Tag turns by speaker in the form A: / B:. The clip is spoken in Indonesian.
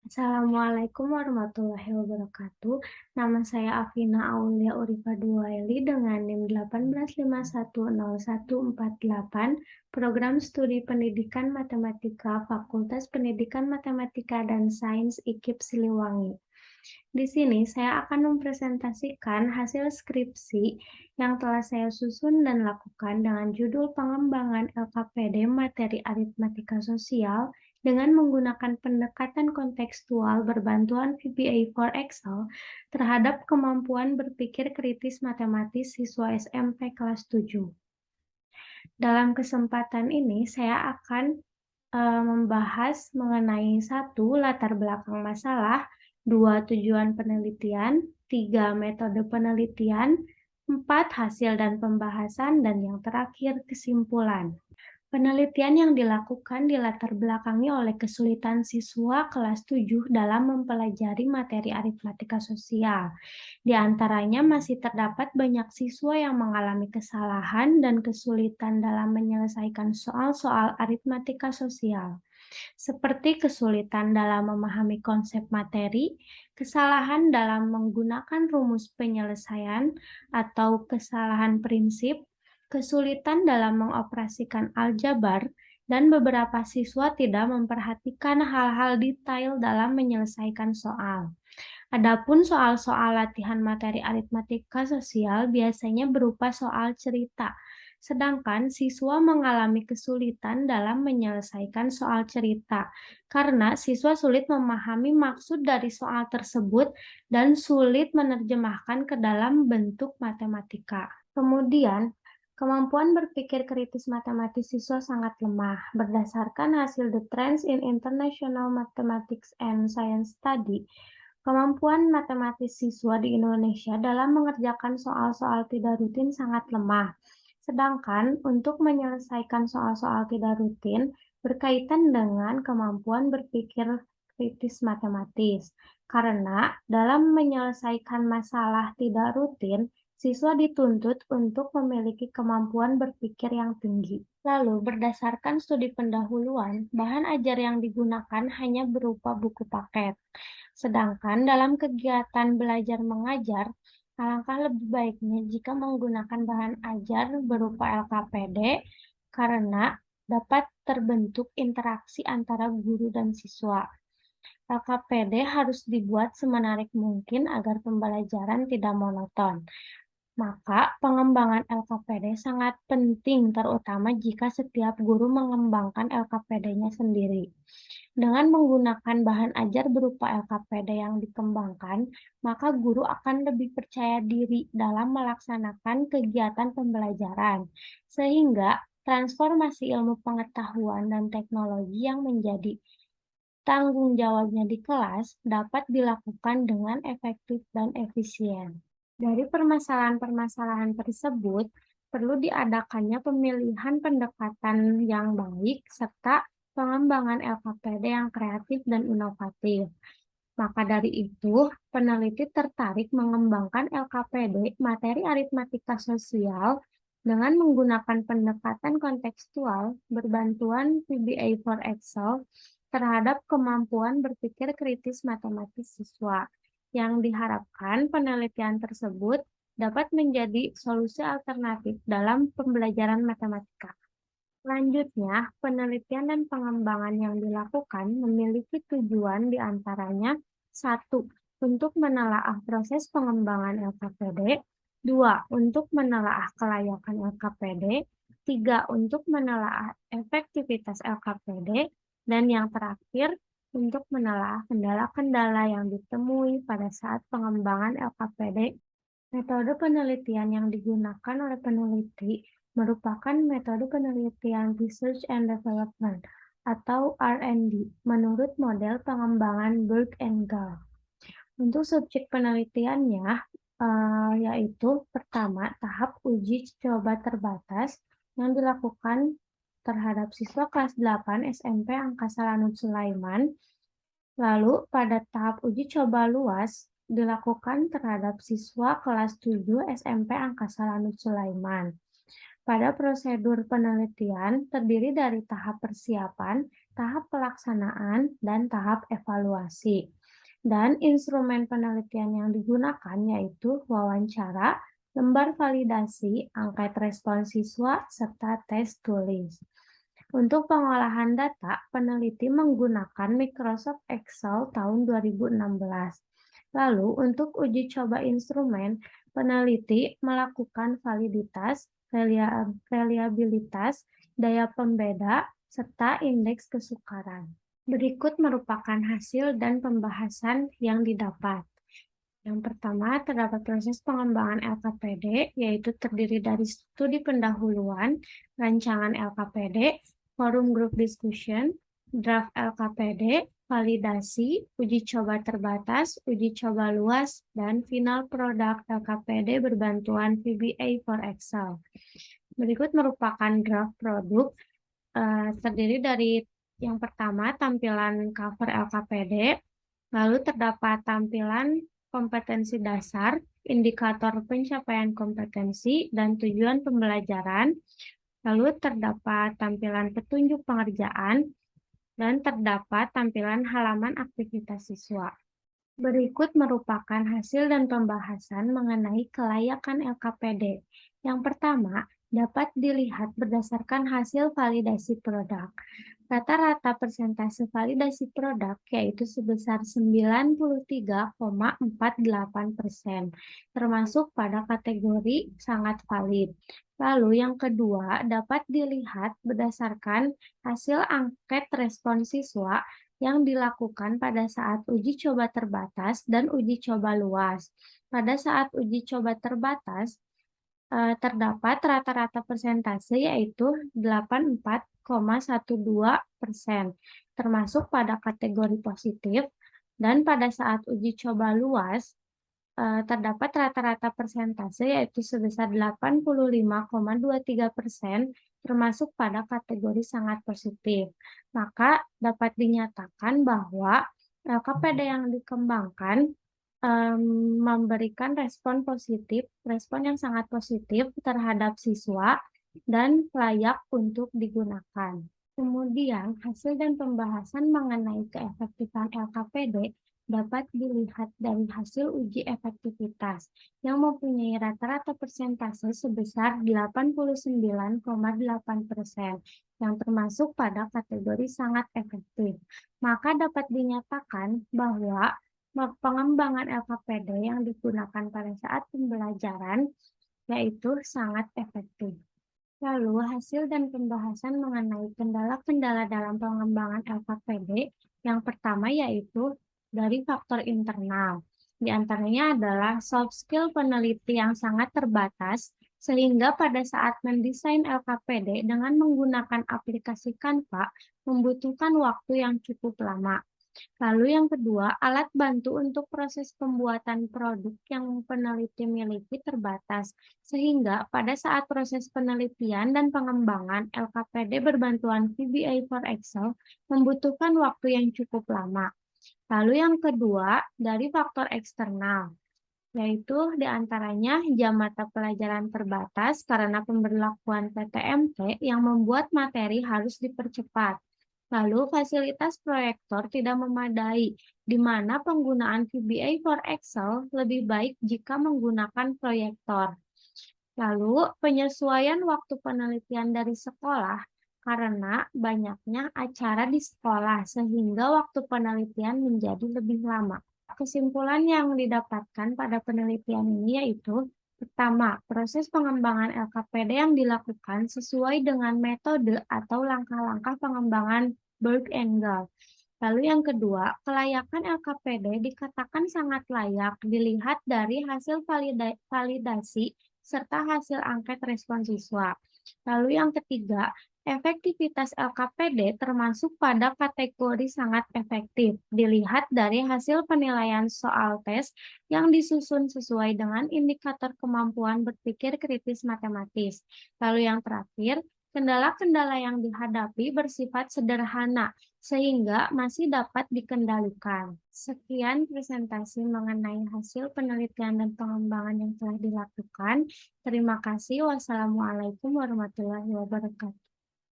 A: Assalamualaikum warahmatullahi wabarakatuh. Nama saya Afina Aulia Urifa Duaili dengan NIM 18510148, Program Studi Pendidikan Matematika, Fakultas Pendidikan Matematika dan Sains IKIP Siliwangi. Di sini saya akan mempresentasikan hasil skripsi yang telah saya susun dan lakukan dengan judul pengembangan LKPD materi aritmatika sosial dengan menggunakan pendekatan kontekstual berbantuan VBA for Excel terhadap kemampuan berpikir kritis matematis siswa SMP kelas 7. Dalam kesempatan ini saya akan membahas mengenai satu, latar belakang masalah, dua, tujuan penelitian, tiga, metode penelitian, empat, hasil dan pembahasan, dan yang terakhir, kesimpulan. Penelitian yang dilakukan dilatar belakangi oleh kesulitan siswa kelas 7 dalam mempelajari materi aritmatika sosial. Di antaranya masih terdapat banyak siswa yang mengalami kesalahan dan kesulitan dalam menyelesaikan soal-soal aritmatika sosial, seperti kesulitan dalam memahami konsep materi, kesalahan dalam menggunakan rumus penyelesaian, atau kesalahan prinsip, kesulitan dalam mengoperasikan aljabar, dan beberapa siswa tidak memperhatikan hal-hal detail dalam menyelesaikan soal. Adapun soal-soal latihan materi aritmatika sosial biasanya berupa soal cerita, sedangkan siswa mengalami kesulitan dalam menyelesaikan soal cerita karena siswa sulit memahami maksud dari soal tersebut dan sulit menerjemahkan ke dalam bentuk matematika. Kemudian, kemampuan berpikir kritis matematis siswa sangat lemah. Berdasarkan hasil The Trends in International Mathematics and Science Study, kemampuan matematis siswa di Indonesia dalam mengerjakan soal-soal tidak rutin sangat lemah. Sedangkan untuk menyelesaikan soal-soal tidak rutin berkaitan dengan kemampuan berpikir kritis matematis. Karena dalam menyelesaikan masalah tidak rutin, siswa dituntut untuk memiliki kemampuan berpikir yang tinggi. Lalu, berdasarkan studi pendahuluan, bahan ajar yang digunakan hanya berupa buku paket. Sedangkan dalam kegiatan belajar mengajar, alangkah lebih baiknya jika menggunakan bahan ajar berupa LKPD karena dapat terbentuk interaksi antara guru dan siswa. LKPD harus dibuat semenarik mungkin agar pembelajaran tidak monoton. Maka pengembangan LKPD sangat penting terutama jika setiap guru mengembangkan LKPD-nya sendiri. Dengan menggunakan bahan ajar berupa LKPD yang dikembangkan, maka guru akan lebih percaya diri dalam melaksanakan kegiatan pembelajaran, sehingga transformasi ilmu pengetahuan dan teknologi yang menjadi tanggung jawabnya di kelas dapat dilakukan dengan efektif dan efisien. Dari permasalahan-permasalahan tersebut, perlu diadakannya pemilihan pendekatan yang baik serta pengembangan LKPD yang kreatif dan inovatif. Maka dari itu, peneliti tertarik mengembangkan LKPD materi aritmatika sosial dengan menggunakan pendekatan kontekstual berbantuan VBA for Excel terhadap kemampuan berpikir kritis matematis siswa, yang diharapkan penelitian tersebut dapat menjadi solusi alternatif dalam pembelajaran matematika. Selanjutnya, penelitian dan pengembangan yang dilakukan memiliki tujuan diantaranya: 1. Untuk menelaah proses pengembangan LKPD, 2. Untuk menelaah kelayakan LKPD, 3. Untuk menelaah efektivitas LKPD, dan yang terakhir, untuk menelaah kendala-kendala yang ditemui pada saat pengembangan LKPD. Metode penelitian yang digunakan oleh peneliti merupakan metode penelitian Research and Development atau R&D menurut model pengembangan Berg and Gall. Untuk subjek penelitiannya yaitu pertama, tahap uji coba terbatas yang dilakukan terhadap siswa kelas 8 SMP Angkasa Lanut Sulaiman. Lalu pada tahap uji coba luas dilakukan terhadap siswa kelas 7 SMP Angkasa Lanut Sulaiman. Pada prosedur penelitian terdiri dari tahap persiapan, tahap pelaksanaan, dan tahap evaluasi. Dan instrumen penelitian yang digunakan yaitu wawancara, lembar validasi, angket respons siswa, serta tes tulis. Untuk pengolahan data, peneliti menggunakan Microsoft Excel tahun 2016. Lalu, untuk uji coba instrumen, peneliti melakukan validitas, reliabilitas, daya pembeda, serta indeks kesukaran. Berikut merupakan hasil dan pembahasan yang didapat. Yang pertama, terdapat proses pengembangan LKPD, yaitu terdiri dari studi pendahuluan, rancangan LKPD, forum group discussion, draft LKPD, validasi, uji coba terbatas, uji coba luas, dan final product LKPD berbantuan VBA for Excel. Berikut merupakan draft produk, terdiri dari yang pertama, tampilan cover LKPD, lalu terdapat tampilan kompetensi dasar, indikator pencapaian kompetensi, dan tujuan pembelajaran. Lalu terdapat tampilan petunjuk pengerjaan, dan terdapat tampilan halaman aktivitas siswa. Berikut merupakan hasil dan pembahasan mengenai kelayakan LKPD. Yang pertama, dapat dilihat berdasarkan hasil validasi produk. Rata-rata persentase validasi produk yaitu sebesar 93,48%, termasuk pada kategori sangat valid. Lalu yang kedua, dapat dilihat berdasarkan hasil angket respons siswa yang dilakukan pada saat uji coba terbatas dan uji coba luas. Pada saat uji coba terbatas, terdapat rata-rata persentase yaitu 84,12%, termasuk pada kategori positif, dan pada saat uji coba luas, terdapat rata-rata persentase yaitu sebesar 85,23%, termasuk pada kategori sangat positif. Maka dapat dinyatakan bahwa LKPD yang dikembangkan memberikan respon yang sangat positif terhadap siswa dan layak untuk digunakan. Kemudian, hasil dan pembahasan mengenai keefektifan LKPD dapat dilihat dari hasil uji efektivitas yang mempunyai rata-rata persentase sebesar 89,8%, yang termasuk pada kategori sangat efektif. Maka dapat dinyatakan bahwa pengembangan LKPD yang digunakan pada saat pembelajaran yaitu sangat efektif. Lalu, hasil dan pembahasan mengenai kendala-kendala dalam pengembangan LKPD yang pertama yaitu dari faktor internal. Di antaranya adalah soft skill peneliti yang sangat terbatas, sehingga pada saat mendesain LKPD dengan menggunakan aplikasi Canva membutuhkan waktu yang cukup lama. Lalu yang kedua, alat bantu untuk proses pembuatan produk yang peneliti miliki terbatas, sehingga pada saat proses penelitian dan pengembangan LKPD berbantuan VBA for Excel membutuhkan waktu yang cukup lama. Lalu yang kedua, dari faktor eksternal, yaitu diantaranya jam mata pelajaran terbatas karena pemberlakuan PTMT yang membuat materi harus dipercepat. Lalu, fasilitas proyektor tidak memadai, di mana penggunaan VBA for Excel lebih baik jika menggunakan proyektor. Lalu, penyesuaian waktu penelitian dari sekolah karena banyaknya acara di sekolah, sehingga waktu penelitian menjadi lebih lama. Kesimpulan yang didapatkan pada penelitian ini yaitu, pertama, proses pengembangan LKPD yang dilakukan sesuai dengan metode atau langkah-langkah pengembangan Berg-Engel. Lalu yang kedua, kelayakan LKPD dikatakan sangat layak dilihat dari hasil validasi serta hasil angket respons siswa. Lalu yang ketiga, efektivitas LKPD termasuk pada kategori sangat efektif, dilihat dari hasil penilaian soal tes yang disusun sesuai dengan indikator kemampuan berpikir kritis matematis. Lalu yang terakhir, kendala-kendala yang dihadapi bersifat sederhana, sehingga masih dapat dikendalikan. Sekian presentasi mengenai hasil penelitian dan pengembangan yang telah dilakukan. Terima kasih. Wassalamualaikum warahmatullahi wabarakatuh.